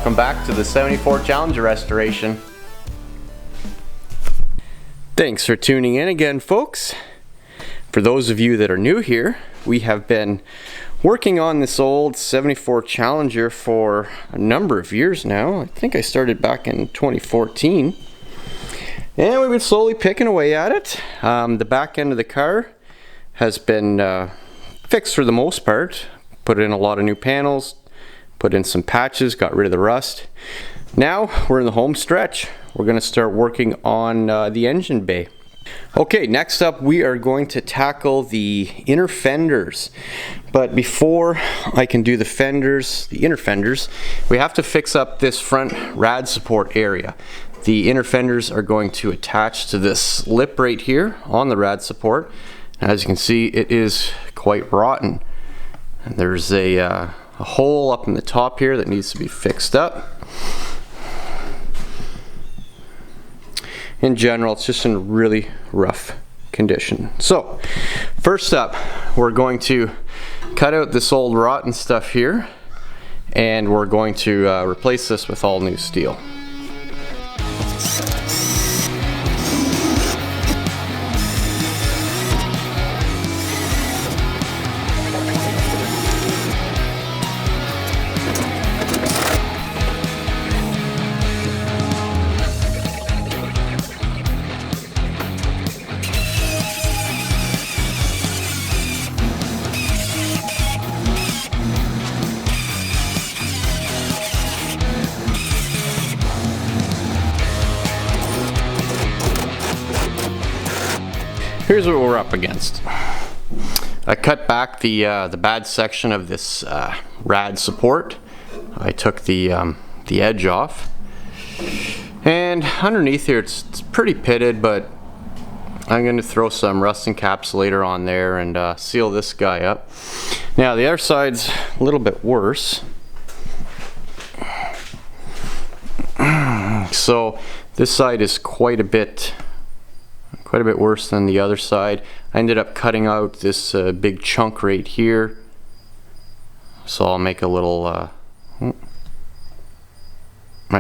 Welcome back to the 74 Challenger restoration. Thanks for tuning in again, folks. For those of you that are new here, we have been working on this old 74 Challenger for a number of years now. I think I started back in 2014. And we've been slowly picking away at it. The back end of the car has been fixed for the most part. Put in a lot of new panels, put in some patches, got rid of the rust. Now we're in the home stretch. We're going to start working on the engine bay. Okay, next up we are going to tackle the inner fenders. But before I can do the fenders, the inner fenders, we have to fix up this front rad support area. The inner fenders are going to attach to this lip right here on the rad support. As you can see, it is quite rotten. And there's a hole up in the top here that needs to be fixed up. In general, it's just in really rough condition. So, first up, we're going to cut out this old rotten stuff here, and we're going to replace this with all new steel. Here's what we're up against. I cut back the bad section of this rad support. I took the edge off, and underneath here it's pretty pitted, but I'm going to throw some rust encapsulator on there and seal this guy up. Now the other side's a little bit worse. So this side is quite a bit worse than the other side. I ended up cutting out this big chunk right here, so I'll make a little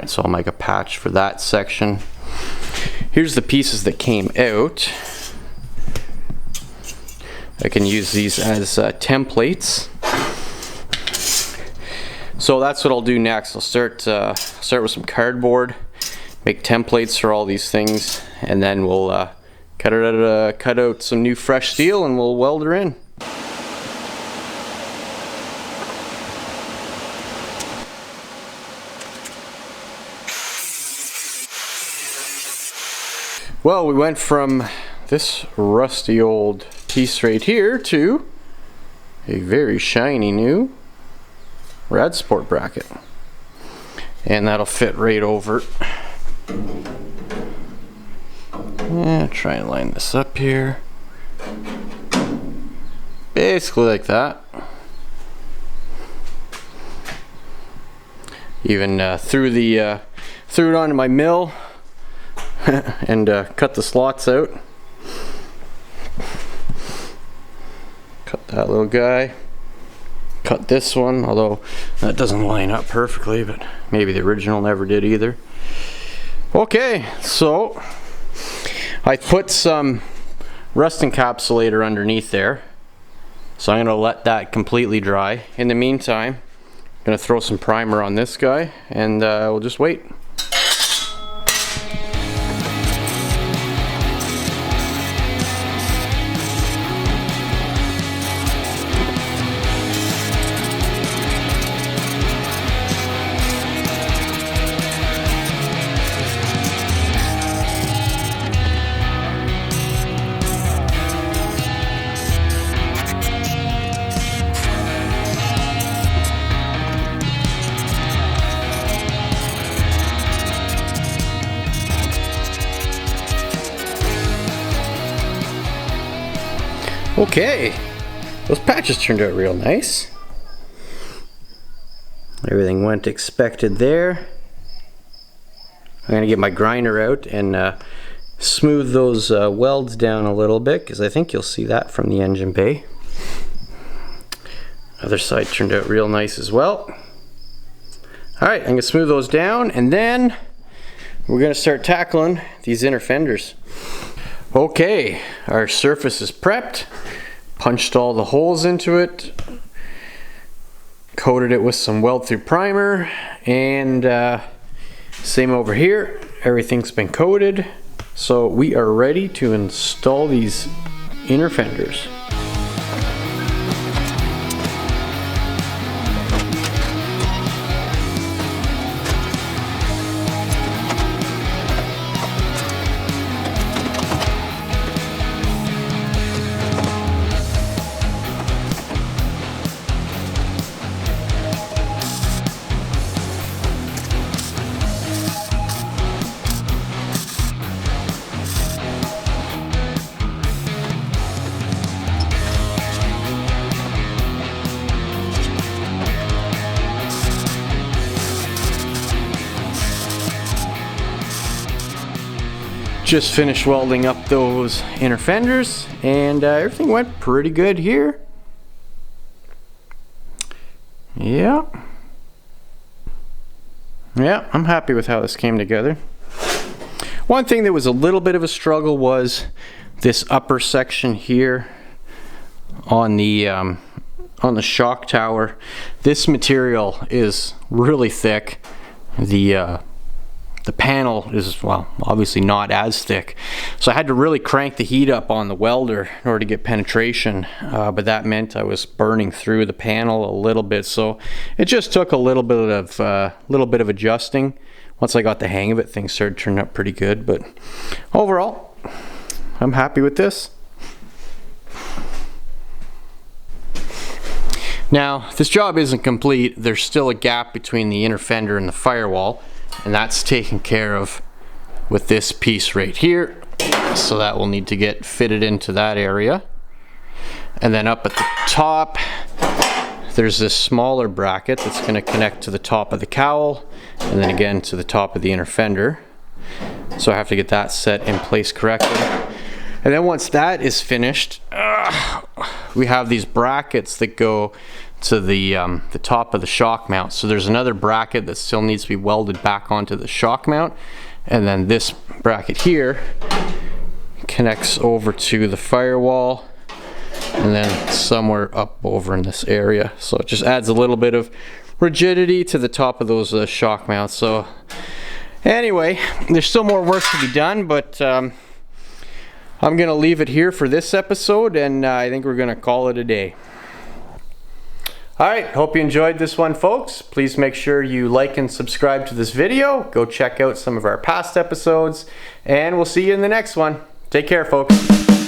so I'll make a patch for that section. Here's the pieces that came out. I can use these as templates. So that's what I'll do next. I'll start with some cardboard, make templates for all these things, and then we'll cut out some new fresh steel and we'll weld her in. Well, we went from this rusty old piece right here to a very shiny new rad support bracket. And that'll fit right over. Yeah, try and line this up here. Basically like that. Even threw it onto my mill and cut the slots out. Cut that little guy. Cut this one, although that doesn't line up perfectly, but maybe the original never did either. Okay, so I put some rust encapsulator underneath there, so I'm going to let that completely dry. In the meantime, I'm going to throw some primer on this guy, and we'll just wait. Okay, those patches turned out real nice. Everything went expected there. I'm going to get my grinder out and smooth those welds down a little bit, because I think you'll see that from the engine bay. Other side turned out real nice as well. All right, I'm gonna smooth those down, and then we're gonna start tackling these inner fenders. Okay, our surface is prepped. Punched all the holes into it. Coated it with some weld-through primer, and same over here. Everything's been coated. So we are ready to install these inner fenders. Just finished welding up those inner fenders, and everything went pretty good here. Yeah, I'm happy with how this came together. One thing that was a little bit of a struggle was this upper section here on the shock tower. This material is really thick. The panel is, well, obviously not as thick. So I had to really crank the heat up on the welder in order to get penetration, but that meant I was burning through the panel a little bit. So it just took a little bit of adjusting. Once I got the hang of it, things started turning out pretty good. But overall, I'm happy with this. Now, this job isn't complete. There's still a gap between the inner fender and the firewall, and that's taken care of with this piece right here. So that will need to get fitted into that area. And then up at the top, there's this smaller bracket that's going to connect to the top of the cowl, and then again to the top of the inner fender. So I have to get that set in place correctly. And then once that is finished, we have these brackets that go to the top of the shock mount. So there's another bracket that still needs to be welded back onto the shock mount, and then this bracket here connects over to the firewall, and then somewhere up over in this area. So it just adds a little bit of rigidity to the top of those shock mounts. So anyway, there's still more work to be done, but I'm gonna leave it here for this episode, and I think we're gonna call it a day. Alright, hope you enjoyed this one, folks. Please make sure you like and subscribe to this video. Go check out some of our past episodes, and we'll see you in the next one. Take care, folks.